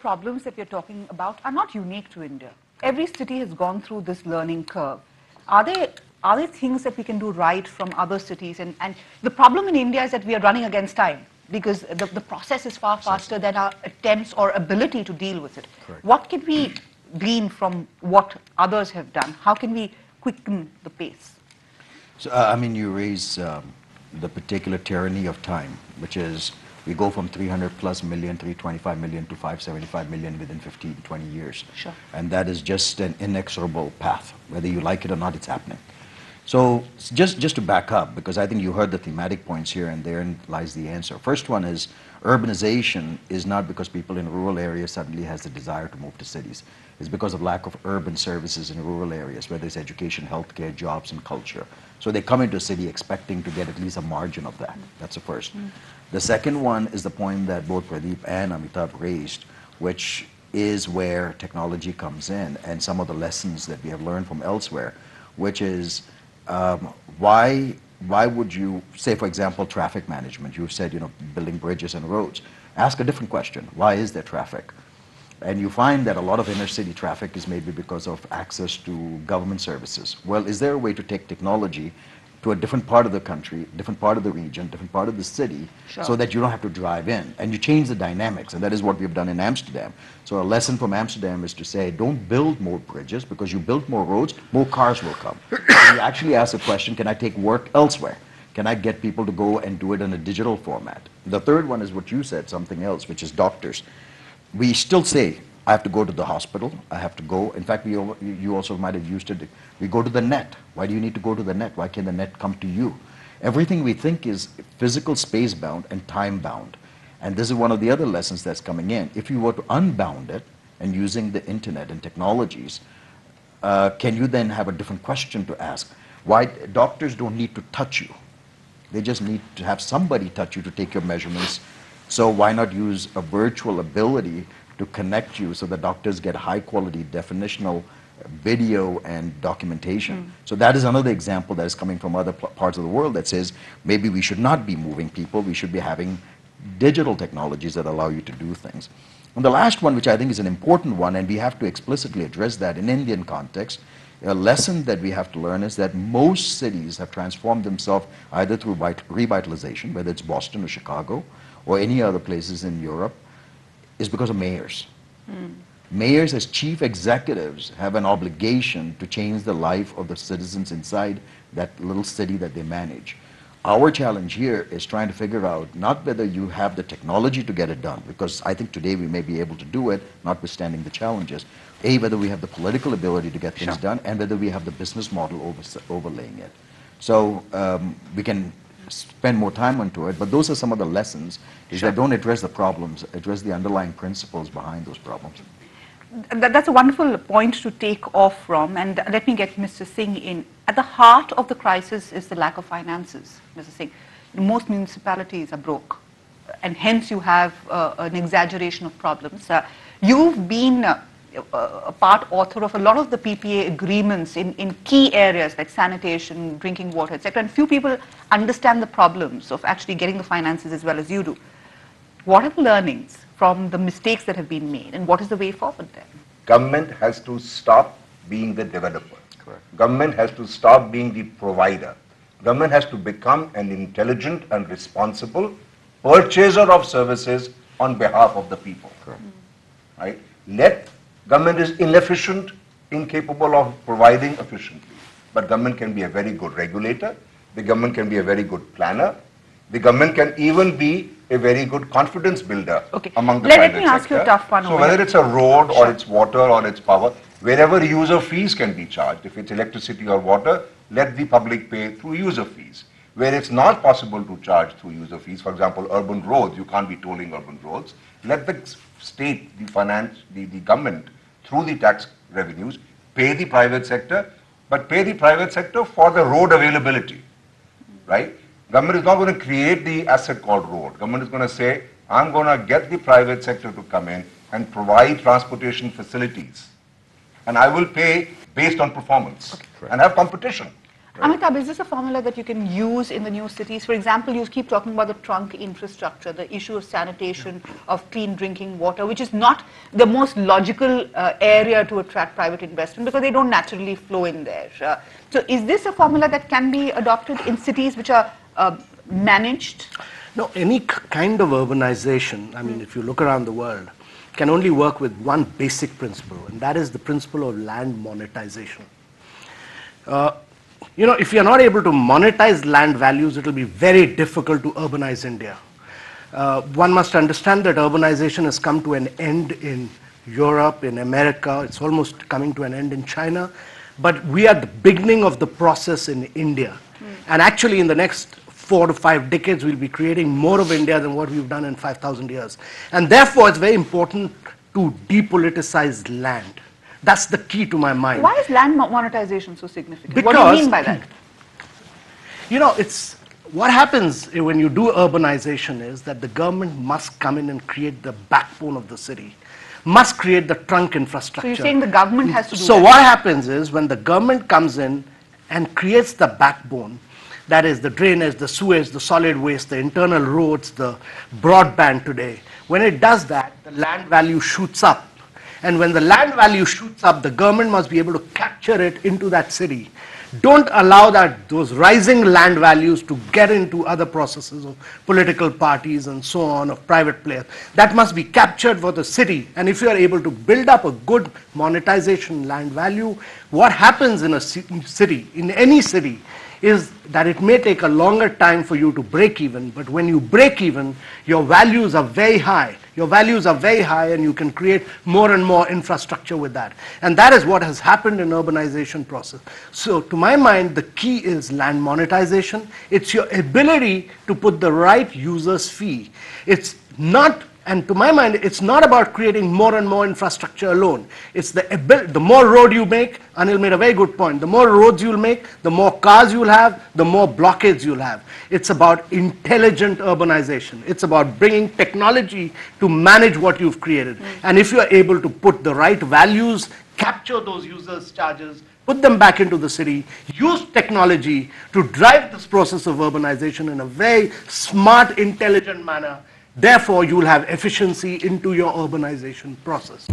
problems that we're talking about are not unique to India. Every city has gone through this learning curve. Are there things that we can do right from other cities? And the problem in India is that we are running against time because the process is far faster than our attempts or ability to deal with it. Correct. What can we glean from what others have done? How can we quicken the pace? So, I mean, you raise the particular tyranny of time, which is we go from 300 plus million, 325 million to 575 million within 15, 20 years. Sure. And that is just an inexorable path. Whether you like it or not, it's happening. So just to back up, because I think you heard the thematic points here and therein lies the answer. First one is urbanization is not because people in rural areas suddenly has the desire to move to cities. It's because of lack of urban services in rural areas, whether it's education, healthcare, jobs, and culture. So they come into a city expecting to get at least a margin of that. That's the first. The second one is the point that both Pradeep and Amitabh raised, which is where technology comes in and some of the lessons that we have learned from elsewhere, which is why would you, say for example, traffic management, you've said, building bridges and roads. Ask a different question. Why is there traffic? And you find that a lot of inner city traffic is maybe because of access to government services. Well, is there a way to take technology to a different part of the country, different part of the region, different part of the city, so that you don't have to drive in? And you change the dynamics, and that is what we've done in Amsterdam. So a lesson from Amsterdam is to say, don't build more bridges, because you build more roads, more cars will come. So you actually ask the question, can I take work elsewhere? Can I get people to go and do it in a digital format? The third one is what you said, something else, which is doctors. We still say, I have to go to the hospital, I have to go. In fact, you also might have used it. We go to the net. Why do you need to go to the net? Why can't the net come to you? Everything we think is physical space bound and time bound. And this is one of the other lessons that's coming in. If you were to unbound it and using the internet and technologies, can you then have a different question to ask? Why doctors don't need to touch you. They just need to have somebody touch you to take your measurements. So why not use a virtual ability to connect you so the doctors get high quality definitional video and documentation. So that is another example that is coming from other parts of the world that says maybe we should not be moving people, we should be having digital technologies that allow you to do things. And the last one, which I think is an important one, and we have to explicitly address that in Indian context, a lesson that we have to learn is that most cities have transformed themselves either through revitalization, whether it's Boston or Chicago or any other places in Europe, is because of mayors. Mayors as chief executives have an obligation to change the life of the citizens inside that little city that they manage. Our challenge here is trying to figure out not whether you have the technology to get it done, because I think today we may be able to do it, notwithstanding the challenges. Whether we have the political ability to get things done, and whether we have the business model overlaying it. So we can spend more time onto it, but those are some of the lessons, is that don't address the problems, address the underlying principles behind those problems. That's a wonderful point to take off from, and let me get Mr. Singh in. At the heart of the crisis is the lack of finances, Mr. Singh. Most municipalities are broke, and hence you have an exaggeration of problems. You've been a part author of a lot of the PPA agreements in key areas like sanitation, drinking water, etc. And few people understand the problems of actually getting the finances as well as you do. What are the learnings from the mistakes that have been made, and what is the way forward then? Government has to stop being the developer. Correct. Government has to stop being the provider. Government has to become an intelligent and responsible purchaser of services on behalf of the people. Correct. Right? Government is inefficient, incapable of providing efficiently. But government can be a very good regulator. The government can be a very good planner. The government can even be a very good confidence builder among the private sector. Let me ask you a tough one. So whether it's a road or it's water or it's power, wherever user fees can be charged, if it's electricity or water, let the public pay through user fees. Where it's not possible to charge through user fees, for example, urban roads, you can't be tolling urban roads, let the state, the government, through the tax revenues, pay the private sector, but pay the private sector for the road availability, right? Government is not going to create the asset called road. Government is going to say, I'm going to get the private sector to come in and provide transportation facilities. And I will pay based on performance and have competition. Amitabh, is this a formula that you can use in the new cities? For example, you keep talking about the trunk infrastructure, the issue of sanitation, of clean drinking water, which is not the most logical area to attract private investment because they don't naturally flow in there. So is this a formula that can be adopted in cities which are managed? No, any kind of urbanization, I mean, if you look around the world, can only work with one basic principle, and that is the principle of land monetization. You know, if you're not able to monetize land values, it will be very difficult to urbanize India. One must understand that urbanization has come to an end in Europe, in America, it's almost coming to an end in China, but we are at the beginning of the process in India. And actually in the next 4 to 5 decades, we'll be creating more of India than what we've done in 5,000 years. And therefore, it's very important to depoliticize land. That's the key to my mind. Why is land monetization so significant? Because, what do you mean by that? You know, what happens when you do urbanization is that the government must come in and create the backbone of the city, must create the trunk infrastructure. So you're saying the government has to do that? So what happens is when the government comes in and creates the backbone, that is the drainage, the sewage, the solid waste, the internal roads, the broadband today, when it does that, the land value shoots up. And when the land value shoots up, the government must be able to capture it into that city. Don't allow those rising land values to get into other processes of political parties and so on, of private players. That must be captured for the city. And if you are able to build up a good monetization land value, what happens in a city, in any city, is that it may take a longer time for you to break even, but when you break even, your values are very high. Your values are very high and you can create more and more infrastructure with that. And that is what has happened in urbanization process. So to my mind, the key is land monetization. It's your ability to put the right user's fee. It's not, and to my mind, it's not about creating more and more infrastructure alone. It's the more road you make, Anil made a very good point, the more roads you'll make, the more cars you'll have, the more blockades you'll have. It's about intelligent urbanization. It's about bringing technology to manage what you've created. And if you're able to put the right values, capture those users' charges, put them back into the city, use technology to drive this process of urbanization in a very smart, intelligent manner, therefore you will have efficiency into your urbanization process.